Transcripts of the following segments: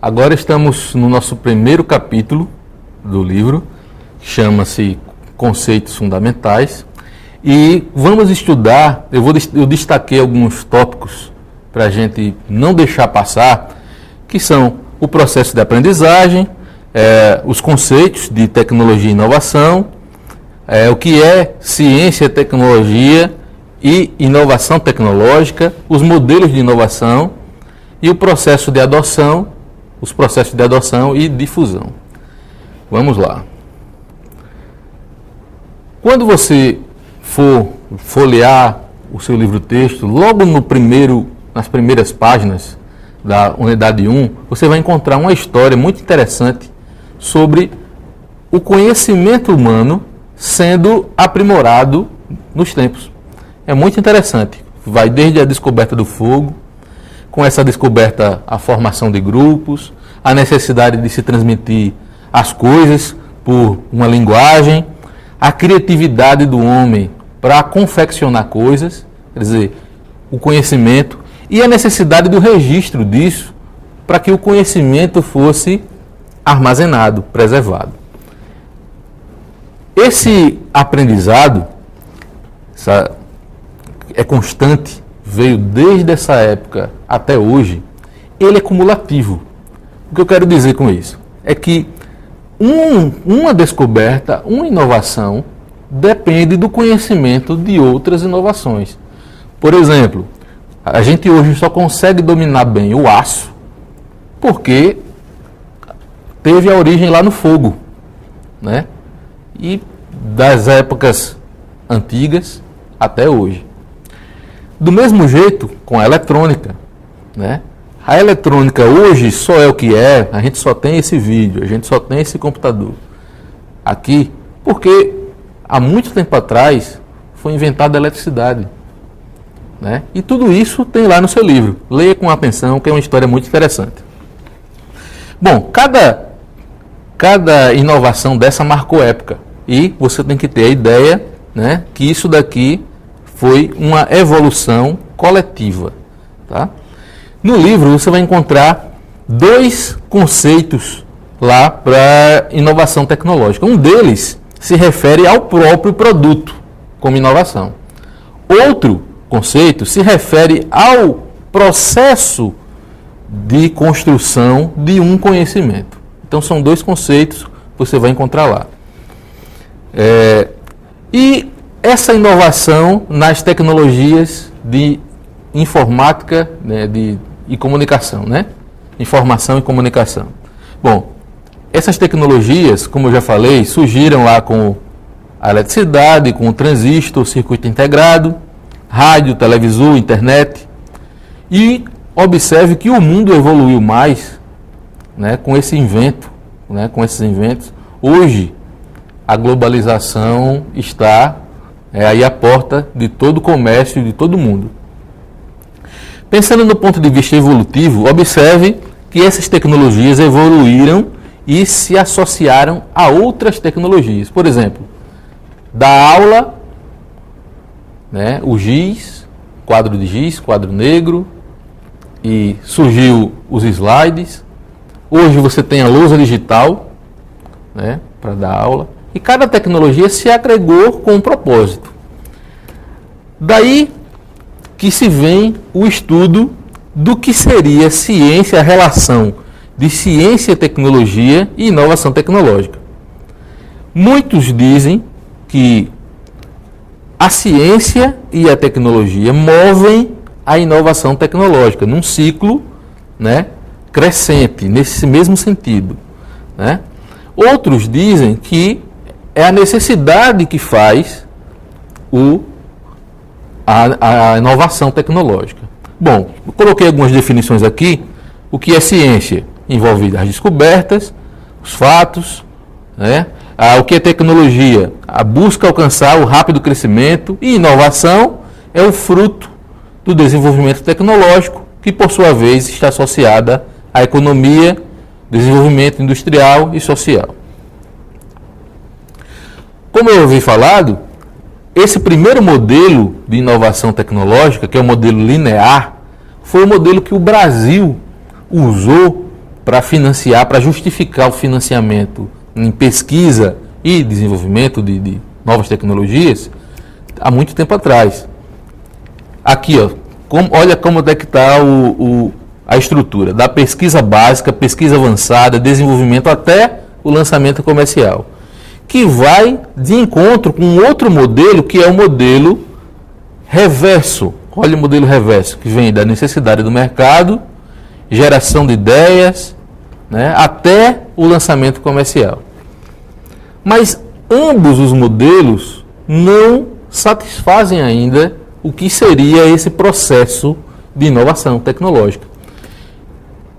Agora estamos no nosso primeiro capítulo do livro, chama-se Conceitos Fundamentais, e vamos estudar, eu destaquei alguns tópicos para a gente não deixar passar, que são o processo de aprendizagem, os conceitos de tecnologia e inovação, o que é ciência, tecnologia e inovação tecnológica, os modelos de inovação e o processo de adoção, os processos de adoção e difusão. Vamos lá. Quando você for folhear o seu livro-texto, logo nas primeiras páginas da unidade 1, você vai encontrar uma história muito interessante sobre o conhecimento humano sendo aprimorado nos tempos. É muito interessante. Vai desde a descoberta do fogo, com essa descoberta a formação de grupos, a necessidade de se transmitir as coisas por uma linguagem, a criatividade do homem para confeccionar coisas, quer dizer, o conhecimento, e a necessidade do registro disso para que o conhecimento fosse armazenado, preservado. Esse aprendizado é constante, veio desde essa época até hoje, ele é cumulativo. O que eu quero dizer com isso? É que uma descoberta, uma inovação, depende do conhecimento de outras inovações. Por exemplo, a gente hoje só consegue dominar bem o aço porque teve a origem lá no fogo, né? E das épocas antigas até hoje. Do mesmo jeito com a eletrônica, né? A eletrônica hoje só é o que é, a gente só tem esse vídeo, a gente só tem esse computador aqui, porque há muito tempo atrás foi inventada a eletricidade, né? E tudo isso tem lá no seu livro. Leia com atenção, que é uma história muito interessante. Bom, cada inovação dessa marcou época, e você tem que ter a ideia, né, que isso daqui foi uma evolução coletiva, tá? No livro você vai encontrar dois conceitos lá para inovação tecnológica. Um deles se refere ao próprio produto como inovação. Outro conceito se refere ao processo de construção de um conhecimento. Então são dois conceitos que você vai encontrar lá. E essa inovação nas tecnologias de informática, né, e comunicação, né? Informação e comunicação. Bom, essas tecnologias, como eu já falei, surgiram lá com a eletricidade, com o transistor, circuito integrado, rádio, televisor, internet. E observe que o mundo evoluiu mais, né, com esse invento, né, com esses inventos. Hoje, a globalização está aí à porta de todo o comércio, de todo mundo. Pensando no ponto de vista evolutivo, observe que essas tecnologias evoluíram e se associaram a outras tecnologias. Por exemplo, da aula, né, o giz, quadro de giz, quadro negro, e surgiu os slides. Hoje você tem a lousa digital, né, para dar aula. E cada tecnologia se agregou com um propósito. Daí que se vem o estudo do que seria ciência, a relação de ciência, tecnologia e inovação tecnológica. Muitos dizem que a ciência e a tecnologia movem a inovação tecnológica num ciclo, né, crescente, nesse mesmo sentido, né? Outros dizem que é a necessidade que faz a inovação tecnológica. Bom, eu coloquei algumas definições aqui. O que é ciência? Envolve as descobertas, os fatos, né? O que é tecnologia? A busca alcançar o rápido crescimento, e inovação é o fruto do desenvolvimento tecnológico, que por sua vez está associada à economia, desenvolvimento industrial e social. Como eu havia falado, esse primeiro modelo de inovação tecnológica, que é o modelo linear, foi o modelo que o Brasil usou para financiar, para justificar o financiamento em pesquisa e desenvolvimento de novas tecnologias há muito tempo atrás. Aqui, ó, olha como é que está a estrutura, da pesquisa básica, pesquisa avançada, desenvolvimento até o lançamento comercial, que vai de encontro com outro modelo, que é o modelo reverso. Olha o modelo reverso, que vem da necessidade do mercado, geração de ideias, né, até o lançamento comercial. Mas ambos os modelos não satisfazem ainda o que seria esse processo de inovação tecnológica.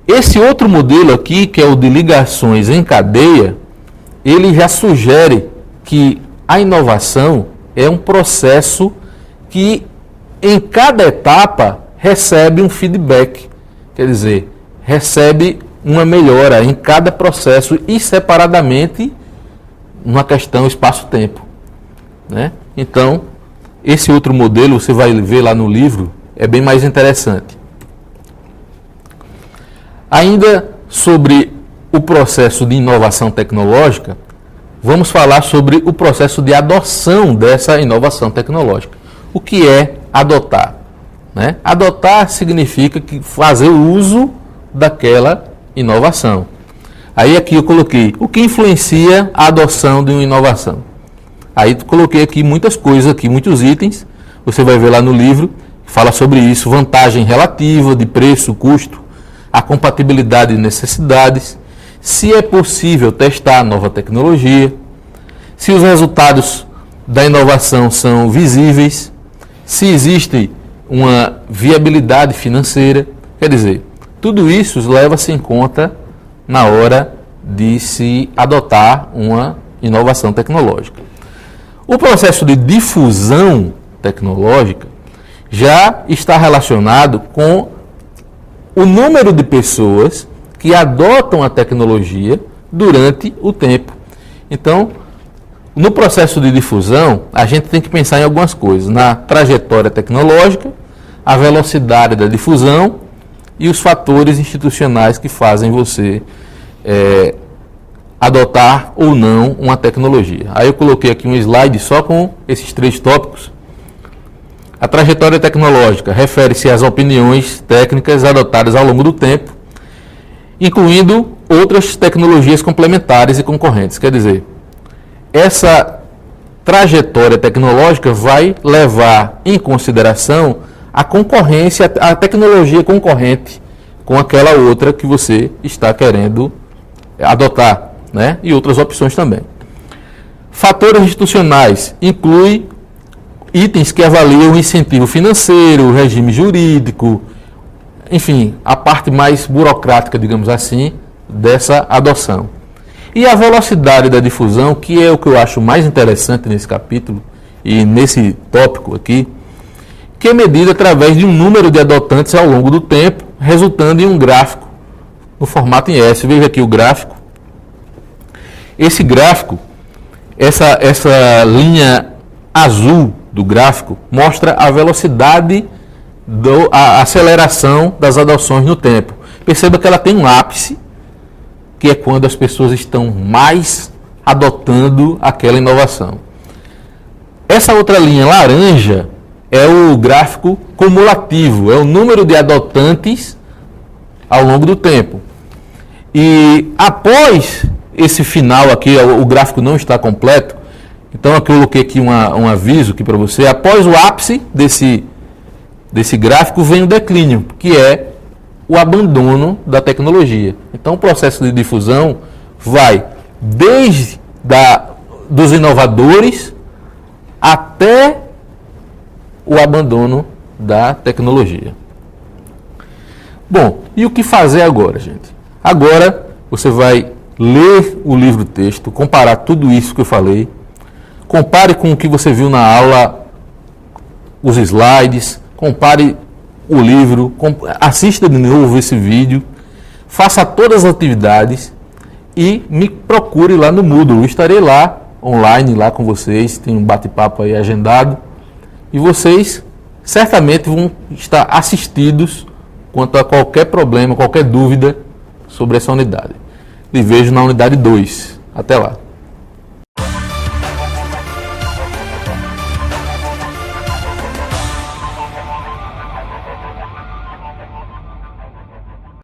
Esse outro modelo aqui, que é o de ligações em cadeia, ele já sugere que a inovação é um processo que em cada etapa recebe um feedback, quer dizer, recebe uma melhora em cada processo e separadamente numa questão espaço-tempo, né? Então, esse outro modelo, você vai ver lá no livro, é bem mais interessante. Ainda sobre o processo de inovação tecnológica, vamos falar sobre o processo de adoção dessa inovação tecnológica. O que é adotar, né? Adotar significa que fazer o uso daquela inovação. Aí aqui eu coloquei o que influencia a adoção de uma inovação. Aí coloquei aqui muitas coisas, aqui, muitos itens, você vai ver lá no livro, fala sobre isso, vantagem relativa de preço, custo, a compatibilidade de necessidades, se é possível testar a nova tecnologia, se os resultados da inovação são visíveis, se existe uma viabilidade financeira, quer dizer, tudo isso leva-se em conta na hora de se adotar uma inovação tecnológica. O processo de difusão tecnológica já está relacionado com o número de pessoas que adotam a tecnologia durante o tempo. Então, no processo de difusão, a gente tem que pensar em algumas coisas, na trajetória tecnológica, a velocidade da difusão e os fatores institucionais que fazem você adotar ou não uma tecnologia. Aí eu coloquei aqui um slide só com esses 3 tópicos. A trajetória tecnológica refere-se às opiniões técnicas adotadas ao longo do tempo, incluindo outras tecnologias complementares e concorrentes. Quer dizer, essa trajetória tecnológica vai levar em consideração a concorrência, a tecnologia concorrente com aquela outra que você está querendo adotar, né? E outras opções também. Fatores institucionais inclui itens que avaliam o incentivo financeiro, o regime jurídico, enfim, a parte mais burocrática, digamos assim, dessa adoção. E a velocidade da difusão, que é o que eu acho mais interessante nesse capítulo e nesse tópico aqui, que é medida através de um número de adotantes ao longo do tempo, resultando em um gráfico no formato em S. Veja aqui o gráfico. Esse gráfico, essa linha azul do gráfico, mostra a velocidade, a aceleração das adoções no tempo. Perceba que ela tem um ápice, que é quando as pessoas estão mais adotando aquela inovação. Essa outra linha laranja é o gráfico cumulativo, é o número de adotantes ao longo do tempo. E após esse final aqui, o gráfico não está completo, então aqui eu coloquei aqui um aviso aqui para você. Após o ápice desse gráfico vem o declínio, que é o abandono da tecnologia. Então o processo de difusão vai desde dos inovadores até o abandono da tecnologia. Bom, e o que fazer agora, gente? Agora você vai ler o livro-texto, comparar tudo isso que eu falei, compare com o que você viu na aula, os slides, compare o livro, assista de novo esse vídeo, faça todas as atividades e me procure lá no Moodle. Eu estarei lá, online, lá com vocês, tem um bate-papo aí agendado, e vocês certamente vão estar assistidos quanto a qualquer problema, qualquer dúvida sobre essa unidade. Lhe vejo na unidade 2. Até lá.